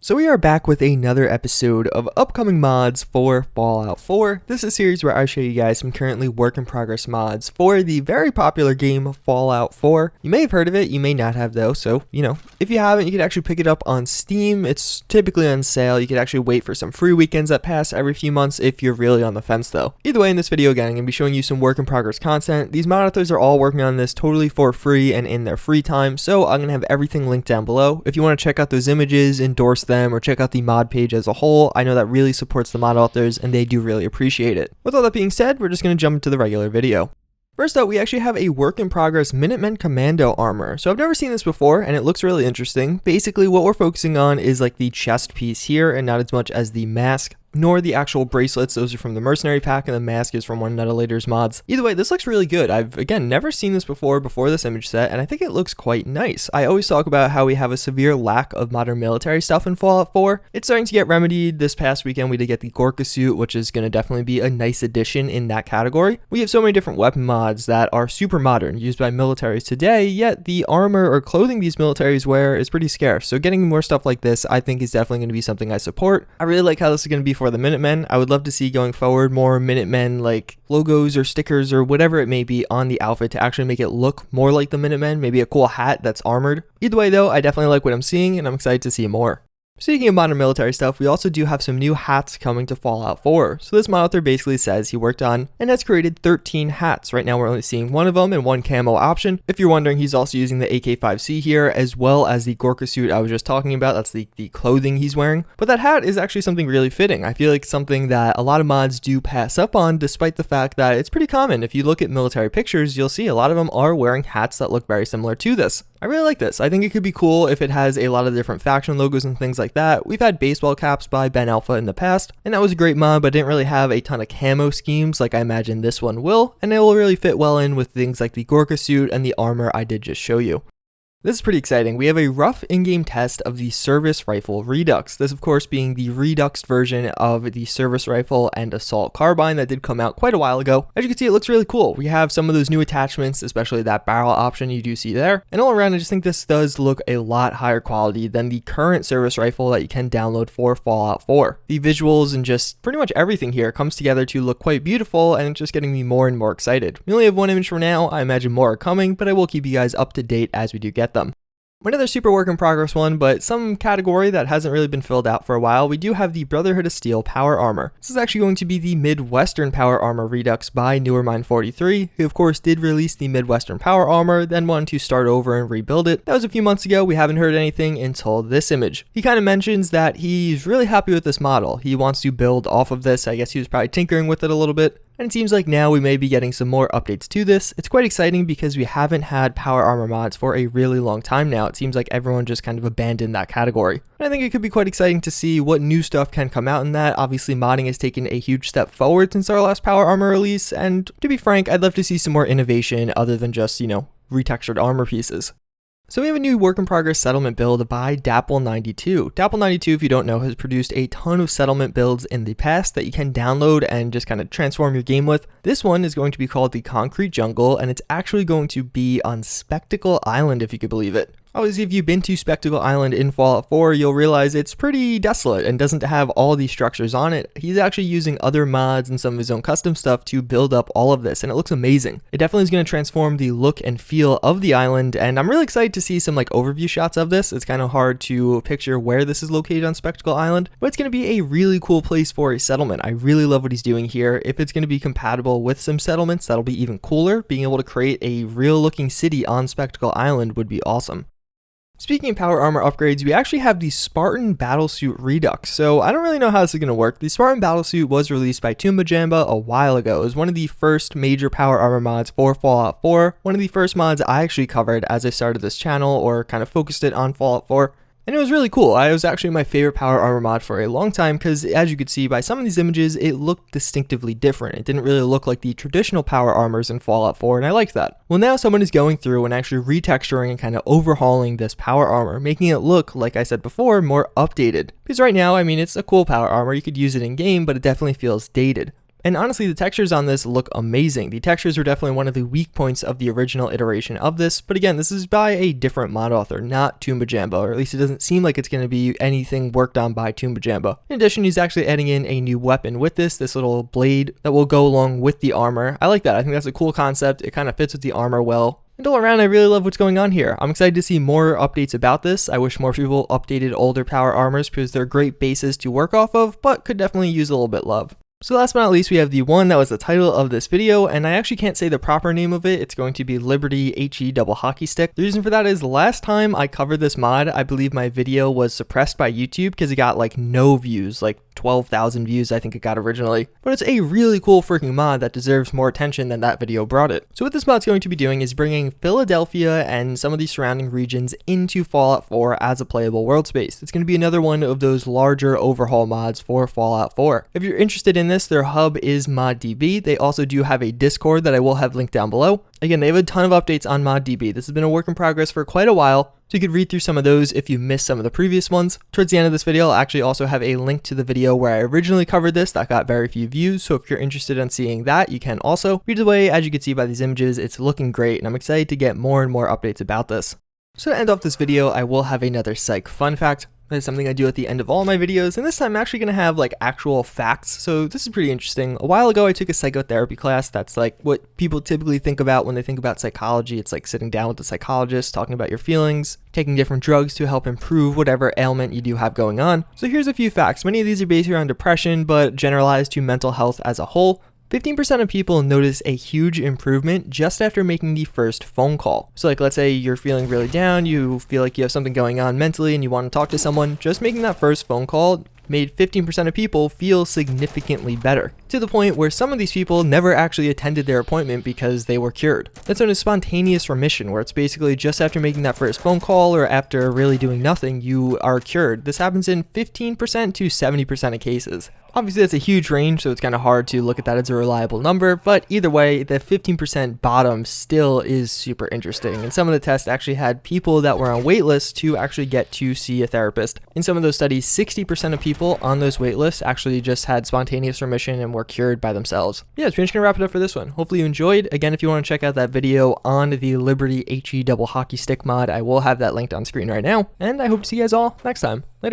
So we are back with another episode of upcoming mods for Fallout 4. This is a series where I show you guys some currently work in progress mods for the very popular game Fallout 4. You may have heard of it, you may not have though, so if you haven't, you can actually pick it up on Steam. It's typically on sale. You can actually wait for some free weekends that pass every few months if you're really on the fence though. Either way, in this video again, I'm going to be showing you some work in progress content. These mod authors are all working on this totally for free and in their free time, so I'm going to have everything linked down below. If you want to check out those images, endorse them, or check out the mod page as a whole, I know that really supports the mod authors and they do really appreciate it. With all that being said, we're just going to jump into the regular video. First up, we actually have a work in progress MINUTEMAN commando armor. So I've never seen this before and it looks really interesting. Basically what we're focusing on is like the chest piece here and not as much as the mask, nor the actual bracelets. Those are from the mercenary pack and the mask is from one of Nutelator's mods. Either way, this looks really good. I've again never seen this before this image set, and I think it looks quite nice. I always talk about how we have a severe lack of modern military stuff in Fallout 4. It's starting to get remedied. This past weekend we did get the Gorka suit, which is going to definitely be a nice addition in that category. We have so many different weapon mods that are super modern, used by militaries today, yet the armor or clothing these militaries wear is pretty scarce. So getting more stuff like this I think is definitely going to be something I support. I really like how this is going to be for the Minutemen. I would love to see going forward more Minutemen like logos or stickers or whatever it may be on the outfit to actually make it look more like the Minutemen, maybe a cool hat that's armored. Either way though, I definitely like what I'm seeing and I'm excited to see more. Speaking of modern military stuff, we also do have some new hats coming to Fallout 4. So this mod author basically says he worked on and has created 13 hats. Right now we're only seeing one of them and one camo option. If you're wondering, he's also using the AK-5C here as well as the Gorka suit I was just talking about. That's the clothing he's wearing. But that hat is actually something really fitting. I feel like something that a lot of mods do pass up on despite the fact that it's pretty common. If you look at military pictures, you'll see a lot of them are wearing hats that look very similar to this. I really like this. I think it could be cool if it has a lot of different faction logos and things like that. We've had baseball caps by Ben Alpha in the past, and that was a great mod, but didn't really have a ton of camo schemes like I imagine this one will, and it will really fit well in with things like the Gorka suit and the armor I did just show you. This is pretty exciting. We have a rough in-game test of the service rifle Redux. This of course being the Reduxed version of the service rifle and assault carbine that did come out quite a while ago. As you can see, it looks really cool. We have some of those new attachments, especially that barrel option you do see there. And all around, I just think this does look a lot higher quality than the current service rifle that you can download for Fallout 4. The visuals and just pretty much everything here comes together to look quite beautiful, and it's just getting me more and more excited. We only have one image for now. I imagine more are coming, but I will keep you guys up to date as we do get them. Another super work in progress one, but some category that hasn't really been filled out for a while, we do have the Brotherhood of Steel Power Armor. This is actually going to be the Midwestern Power Armor Redux by NewerMind43, who of course did release the Midwestern Power Armor, then wanted to start over and rebuild it. That was a few months ago. We haven't heard anything until this image. He kind of mentions that he's really happy with this model. He wants to build off of this. I guess he was probably tinkering with it a little bit. And it seems like now we may be getting some more updates to this. It's quite exciting because we haven't had power armor mods for a really long time now. It seems like everyone just kind of abandoned that category. And I think it could be quite exciting to see what new stuff can come out in that. Obviously modding has taken a huge step forward since our last power armor release, and to be frank, I'd love to see some more innovation other than just, retextured armor pieces. So we have a new work in progress settlement build by Dapple92. Dapple92, if you don't know, has produced a ton of settlement builds in the past that you can download and just kind of transform your game with. This one is going to be called the Concrete Jungle, and it's actually going to be on Spectacle Island, if you could believe it. Obviously, if you've been to Spectacle Island in Fallout 4, you'll realize it's pretty desolate and doesn't have all these structures on it. He's actually using other mods and some of his own custom stuff to build up all of this, and it looks amazing. It definitely is going to transform the look and feel of the island, and I'm really excited to see some overview shots of this. It's kind of hard to picture where this is located on Spectacle Island, but it's going to be a really cool place for a settlement. I really love what he's doing here. If it's going to be compatible with some settlements, that'll be even cooler. Being able to create a real looking city on Spectacle Island would be awesome. Speaking of power armor upgrades, we actually have the Spartan Battlesuit Redux. So I don't really know how this is going to work. The Spartan Battlesuit was released by Tumbajamba a while ago. It was one of the first major power armor mods for Fallout 4. One of the first mods I actually covered as I started this channel or kind of focused it on Fallout 4. And it was really cool. It was actually my favorite power armor mod for a long time because, as you could see by some of these images, it looked distinctively different. It didn't really look like the traditional power armors in Fallout 4, and I liked that. Well, now someone is going through and actually retexturing and kind of overhauling this power armor, making it look, like I said before, more updated. Because right now, it's a cool power armor. You could use it in game, but it definitely feels dated. And honestly, the textures on this look amazing. The textures were definitely one of the weak points of the original iteration of this, but again, this is by a different mod author, not Tumbajamba, or at least it doesn't seem like it's going to be anything worked on by Tumbajamba. In addition, he's actually adding in a new weapon with this little blade that will go along with the armor. I like that. I think that's a cool concept. It kind of fits with the armor well. And all around, I really love what's going on here. I'm excited to see more updates about this. I wish more people updated older power armors because they're great bases to work off of, but could definitely use a little bit of love. So last but not least, we have the one that was the title of this video, and I actually can't say the proper name of it. It's going to be Liberty HE Double Hockey Stick. The reason for that is the last time I covered this mod, I believe my video was suppressed by YouTube because it got like no views, like 12,000 views I think it got originally. But it's a really cool freaking mod that deserves more attention than that video brought it. So what this mod's going to be doing is bringing Philadelphia and some of the surrounding regions into Fallout 4 as a playable world space. It's going to be another one of those larger overhaul mods for Fallout 4. If you're interested in this, their hub is ModDB. They also do have a Discord that I will have linked down below. Again, they have a ton of updates on ModDB. This has been a work in progress for quite a while, so you could read through some of those if you missed some of the previous ones. Towards the end of this video, I'll actually also have a link to the video where I originally covered this that got very few views, so if you're interested in seeing that, you can also. Either way, as you can see by these images, it's looking great, and I'm excited to get more and more updates about this. So to end off this video, I will have another psych fun fact. That's something I do at the end of all my videos, and this time I'm actually going to have like actual facts, so this is pretty interesting. A while ago I took a psychotherapy class. That's like what people typically think about when they think about psychology. It's like sitting down with a psychologist, talking about your feelings, taking different drugs to help improve whatever ailment you do have going on. So here's a few facts. Many of these are based around depression, but generalized to mental health as a whole. 15% of people notice a huge improvement just after making the first phone call. So like, let's say you're feeling really down, you feel like you have something going on mentally and you want to talk to someone, just making that first phone call made 15% of people feel significantly better, to the point where some of these people never actually attended their appointment because they were cured. That's known as spontaneous remission, where it's basically just after making that first phone call or after really doing nothing, you are cured. This happens in 15% to 70% of cases. Obviously, that's a huge range, so it's kind of hard to look at that as a reliable number, but either way, the 15% bottom still is super interesting. And some of the tests actually had people that were on wait lists to actually get to see a therapist. In some of those studies, 60% of people on those wait lists actually just had spontaneous remission and were cured by themselves. Yeah, so we're just gonna wrap it up for this one. Hopefully you enjoyed. Again, if you want to check out that video on the Liberty HE Double Hockey Stick mod, I will have that linked on screen right now. And I hope to see you guys all next time. Later.